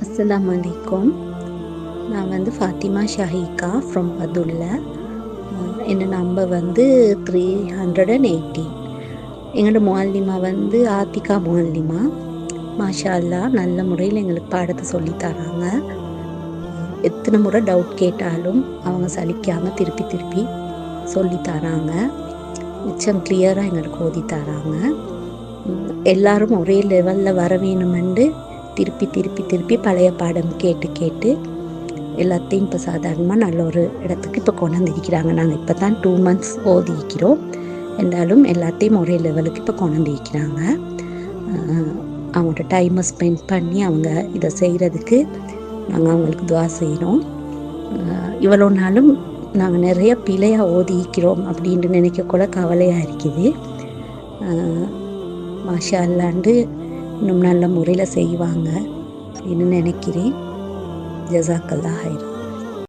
அஸ்ஸலாமு அலைக்கும். நான் வந்து ஃபாத்திமா ஷஹீகா ஃப்ரம் பதுல்ல. என்ன நம்பர் வந்து 318. எங்களோட முஅல்லிமா வந்து ஆத்திகா முஅல்லிமா. மாஷா அல்லாஹ் நல்ல முறையில் எங்களுக்கு பாடத்தை சொல்லித் தராங்க. எத்தனை முறை டவுட் கேட்டாலும் அவங்க சலிக்காமல் திருப்பி திருப்பி சொல்லித் தராங்க. மிச்சம் கிளியராக எங்களுக்கு ஓதி தராங்க. எல்லாரும் ஒரே லெவலில் வர வேணுமென்று திருப்பி திருப்பி திருப்பி பழைய பாடம் கேட்டு கேட்டு எல்லாத்தையும் இப்போ சாதாரணமாக நல்ல ஒரு இடத்துக்கு இப்போ கொண்டு வந்திருக்கிறாங்க. நாங்கள் இப்போ தான் 2 months ஓதிக்கிறோம். என்றாலும் எல்லாத்தையும் ஒரே லெவலுக்கு இப்போ கொண்டு வந்திருக்கிறாங்க. அவங்களோட டைமை ஸ்பெண்ட் பண்ணி அவங்க இதை செய்கிறதுக்கு நாங்கள் அவங்களுக்கு துவா செய்கிறோம். இவ்வளோ நாளும் நாங்கள் நிறைய பிழையாக ஓதிக்கிறோம் அப்படின்ட்டு நினைக்கக்கூட கவலையாக இருக்குது. மாஷா அல்லாண்டு இன்னும் நல்ல முறையில் செய்வாங்க அப்படின்னு நினைக்கிறேன். ஜஸாக்கல்லாஹ் ஹைர்.